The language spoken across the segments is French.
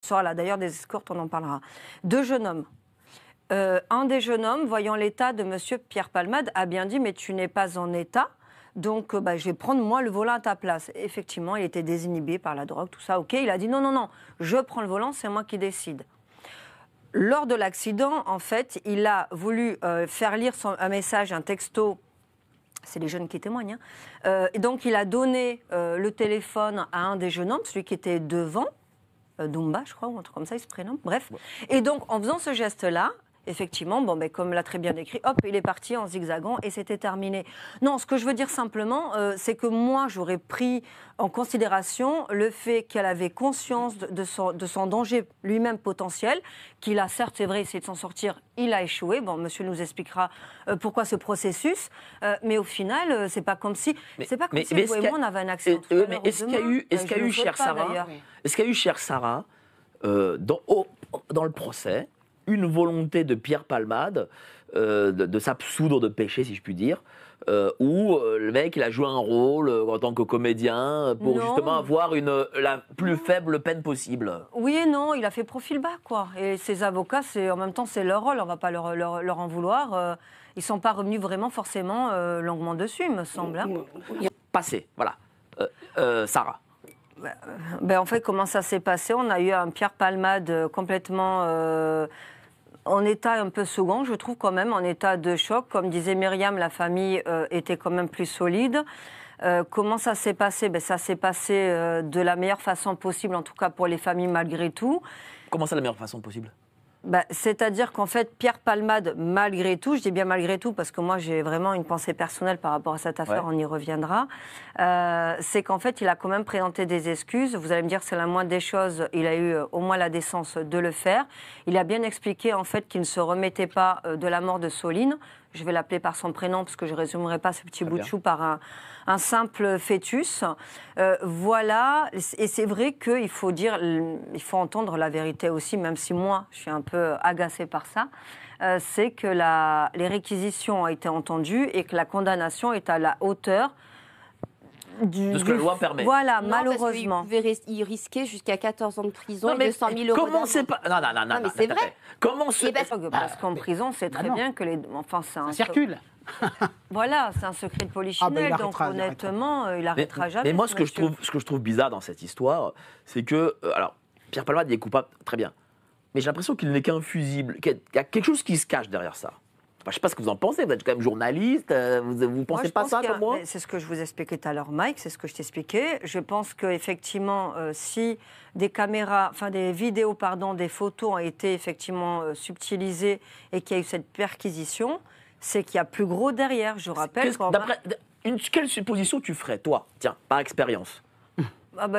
Voilà, d'ailleurs, des escortes, on en parlera. 2 jeunes hommes. Un des jeunes hommes, voyant l'état de monsieur Pierre Palmade, a bien dit « mais tu n'es pas en état ». Donc, je vais prendre moi le volant à ta place. Effectivement, il était désinhibé par la drogue, tout ça. OK, il a dit non, non, non, je prends le volant, c'est moi qui décide. Lors de l'accident, en fait, il a voulu faire lire un message, un texto. C'est les jeunes qui témoignent. Et donc, il a donné le téléphone à un des jeunes hommes, celui qui était devant, Dumba, je crois, ou un truc comme ça, il se prénomme. Bref. Ouais. Et donc, en faisant ce geste-là, effectivement, comme l'a très bien décrit, hop, il est parti en zigzagant et c'était terminé. Non, ce que je veux dire simplement, c'est que moi, j'aurais pris en considération le fait qu'elle avait conscience de son danger lui-même potentiel, qu'il a certes, c'est vrai, essayé de s'en sortir, il a échoué. Bon, monsieur nous expliquera pourquoi ce processus, mais au final, c'est pas comme si, vous et moi, on avait un accident. Mais est-ce qu'il y a eu, chère Sarah, dans le procès, une volonté de Pierre Palmade de s'absoudre de péché, si je puis dire, où le mec il a joué un rôle en tant que comédien pour justement avoir la plus faible peine possible? Oui et non, il a fait profil bas, quoi. Et ses avocats, en même temps, c'est leur rôle, on ne va pas leur en vouloir. Ils ne sont pas revenus vraiment forcément longuement dessus, il me semble. Hein. Passé, voilà. Sarah. En fait, comment ça s'est passé? On a eu un Pierre Palmade complètement en état un peu second, je trouve quand même, en état de choc. Comme disait Myriam, la famille était quand même plus solide. Comment ça s'est passé? Ça s'est passé de la meilleure façon possible, en tout cas pour les familles malgré tout. Comment ça, la meilleure façon possible? C'est-à-dire qu'en fait, Pierre Palmade, malgré tout, je dis bien malgré tout, parce que moi j'ai vraiment une pensée personnelle par rapport à cette affaire, on y reviendra, c'est qu'en fait, il a quand même présenté des excuses. Vous allez me dire, c'est la moindre des choses, il a eu au moins la décence de le faire. Il a bien expliqué en fait qu'il ne se remettait pas de la mort de Soline. Je vais l'appeler par son prénom, parce que je ne résumerai pas ce petit bout de chou par un simple fœtus. Voilà, et c'est vrai qu'il faut il faut entendre la vérité aussi, même si moi, je suis un peu agacée par ça. C'est que les réquisitions ont été entendues et que la condamnation est à la hauteur de ce que la loi permet. Voilà, non, malheureusement. Il risquait jusqu'à 14 ans de prison et 200 000 euros. Comment c'est pas... Non, mais c'est vrai. Comment c'est... Parce qu'en prison, c'est très bien que les... Enfin, ça circule. Voilà, c'est un secret de polichinelle, donc honnêtement, il n'arrêtera jamais. Mais moi, ce que je trouve bizarre dans cette histoire, c'est que... alors, Pierre Palmade, il est coupable, très bien. Mais j'ai l'impression qu'il n'est qu'un fusible, qu'il y a quelque chose qui se cache derrière ça. Je ne sais pas ce que vous en pensez, vous êtes quand même journaliste, vous ne pensez pas ça comme moi? C'est ce que je vous expliquais tout à l'heure, Mike, c'est ce que je t'expliquais. Je pense qu'effectivement, si des caméras, enfin des vidéos, pardon, des photos ont été effectivement subtilisées et qu'il y a eu cette perquisition, c'est qu'il y a plus gros derrière, je rappelle. Quelle supposition tu ferais, toi, tiens, par expérience?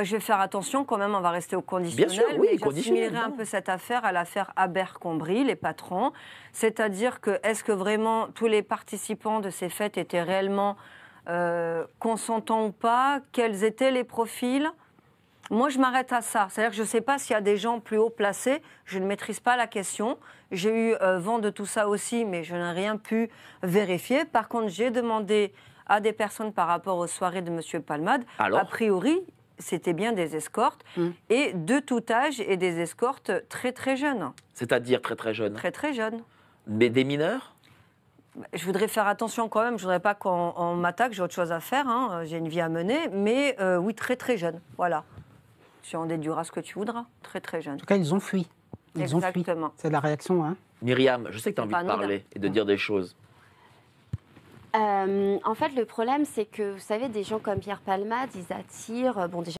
Je vais faire attention quand même, on va rester au conditionnel. Bien sûr, oui, j'assimilerai un peu cette affaire à l'affaire Abercrombie, les patrons. C'est-à-dire que, est-ce que vraiment tous les participants de ces fêtes étaient réellement consentants ou pas? Quels étaient les profils? Moi, je m'arrête à ça. C'est-à-dire que je ne sais pas s'il y a des gens plus haut placés. Je ne maîtrise pas la question. J'ai eu vent de tout ça aussi, mais je n'ai rien pu vérifier. Par contre, j'ai demandé à des personnes par rapport aux soirées de M. Palmade. Alors, a priori, c'était bien des escortes, et de tout âge, et des escortes très très jeunes. C'est-à-dire très très jeunes? Très très jeunes. Mais des mineurs? Je voudrais faire attention quand même, je ne voudrais pas qu'on m'attaque, j'ai autre chose à faire, hein. J'ai une vie à mener, mais oui, très très jeunes, voilà. Tu en déduiras ce que tu voudras, très très jeunes. En tout cas, ils ont fui. Exactement. Ont fui. C'est la réaction, hein. Myriam, je sais que tu as envie de parler et de dire des choses. En fait, le problème, c'est que, vous savez, des gens comme Pierre Palmade, ils attirent, bon, déjà,